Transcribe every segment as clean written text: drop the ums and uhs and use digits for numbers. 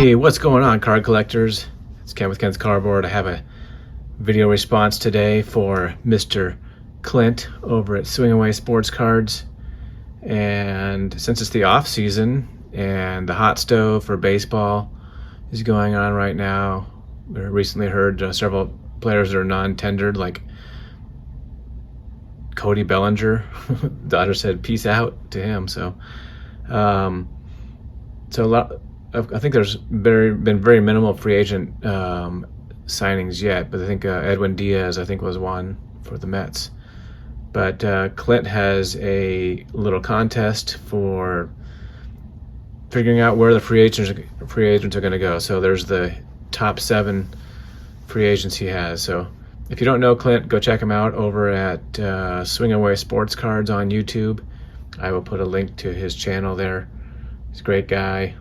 Hey, what's going on, card collectors? It's Ken with Ken's Cardboard. I have a video response today for Mr. Clint over at Swing Away Sports Cards. And since it's the off season and the hot stove for baseball is going on right now, we recently heard several players that are non-tendered, like Cody Bellinger. Dodgers said peace out to him. So I think there's been very minimal free agent signings yet, but I think Edwin Diaz, was one for the Mets. But Clint has a little contest for figuring out where the free agents are going to go. So there's the top 7 free agents he has. So if you don't know Clint, go check him out over at Swing Away Sports Cards on YouTube. I will put a link to his channel there. He's a great guy.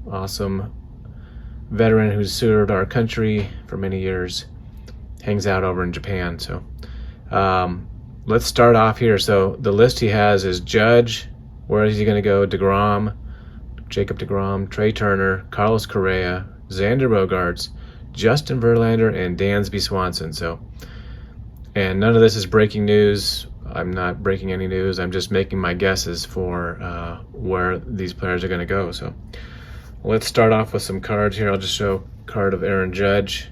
Awesome veteran who's served our country for many years, hangs out over in Japan. So let's start off here. So the list he has is Judge, where is he going to go? DeGrom, Jacob DeGrom, Trey Turner, Carlos Correa, Xander Bogaerts, Justin Verlander, and Dansby Swanson. So, and none of this is breaking news. I'm not breaking any news. I'm just making my guesses for where these players are going to go. So let's start off with some cards here. I'll just show a card of Aaron Judge.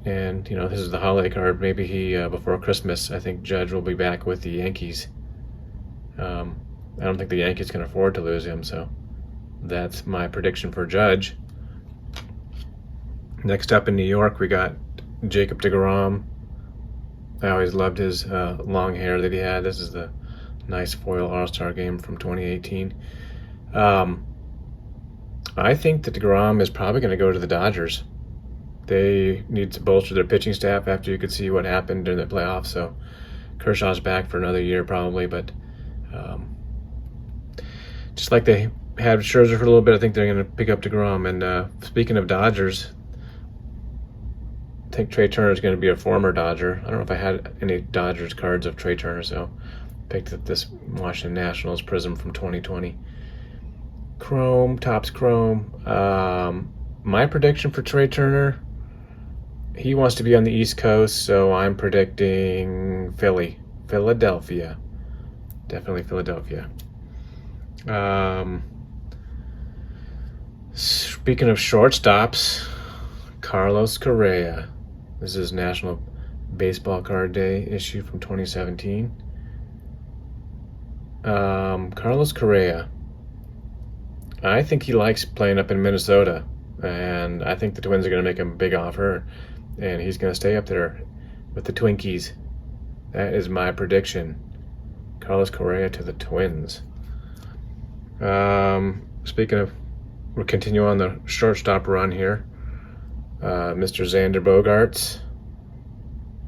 And, this is the holiday card. Maybe he, before Christmas, I think Judge will be back with the Yankees. I don't think the Yankees can afford to lose him, so that's my prediction for Judge. Next up in New York, we got Jacob DeGrom. I always loved his long hair that he had. This is the nice foil All-Star game from 2018. I think that DeGrom is probably going to go to the Dodgers. They need to bolster their pitching staff after you could see what happened during the playoffs. So Kershaw's back for another year probably, but just like they had Scherzer for a little bit, I think they're going to pick up DeGrom. And speaking of Dodgers, I think Trey Turner is going to be a former Dodger. I don't know if I had any Dodgers cards of Trey Turner, so picked up this Washington Nationals Prism from 2020. Chrome, Topps Chrome. My prediction for Trey Turner, he wants to be on the East Coast, so I'm predicting Philadelphia. Definitely Philadelphia. Speaking of shortstops, Carlos Correa. This is National Baseball Card Day issue from 2017. Carlos Correa. I think he likes playing up in Minnesota, and I think the Twins are going to make him a big offer, and he's going to stay up there with the Twinkies. That is my prediction. Carlos Correa to the Twins. Speaking of, we'll continue on the shortstop run here. Mr. Xander Bogaerts.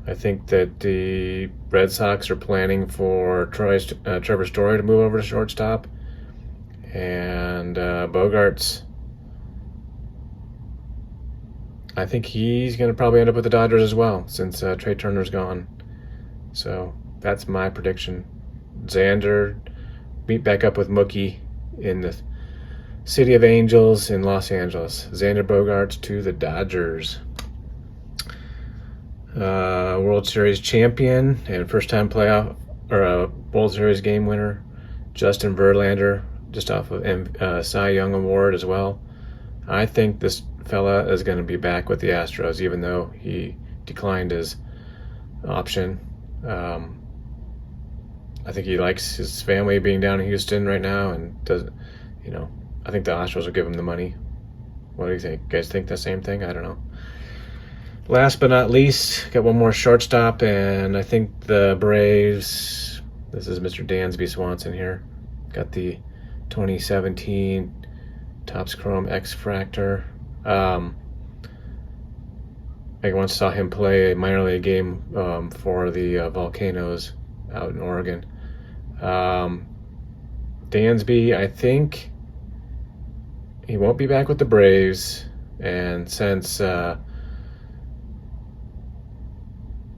I think that the Red Sox are planning for Trevor Story to move over to shortstop. And Bogaerts, I think he's going to probably end up with the Dodgers as well, since Trey Turner's gone. So that's my prediction. Xander meet back up with Mookie in the City of Angels in Los Angeles. Xander Bogaerts to the Dodgers. World Series champion and first-time playoff or World Series game winner, Justin Verlander, just off of Cy Young Award as well. I think this fella is going to be back with the Astros, even though he declined his option. I think he likes his family being down in Houston right now, and I think the Astros will give him the money. What do you think? You guys think the same thing? I don't know. Last but not least, got one more shortstop, and I think the Braves. This is Mr. Dansby Swanson here. Got the 2017 Topps Chrome X-Fractor. I once saw him play a minor league game for the Volcanoes out in Oregon. Dansby, I think he won't be back with the Braves, and since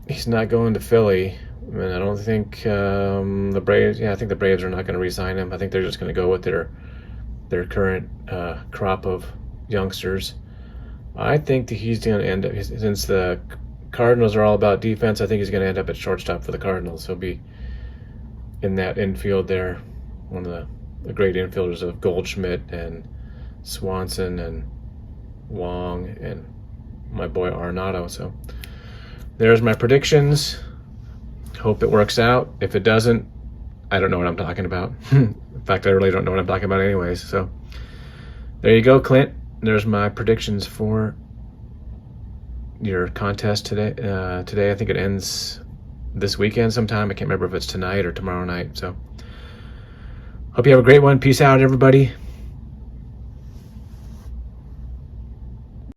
he's not going to Philly, and I don't think the Braves. Yeah, I think the Braves are not going to re-sign him. I think they're just going to go with their current crop of youngsters. I think that he's going to end up, since the Cardinals are all about defense, I think he's going to end up at shortstop for the Cardinals. He'll be in that infield there, one of the great infielders of Goldschmidt and Swanson and Wong and my boy Arenado. So there's my predictions. Hope it works out. If it doesn't, I don't know what I'm talking about. In fact, I really don't know what I'm talking about anyways. So there you go, Clint. There's my predictions for your contest today. Today, I think it ends this weekend sometime. I can't remember if it's tonight or tomorrow night. So hope you have a great one. Peace out, everybody.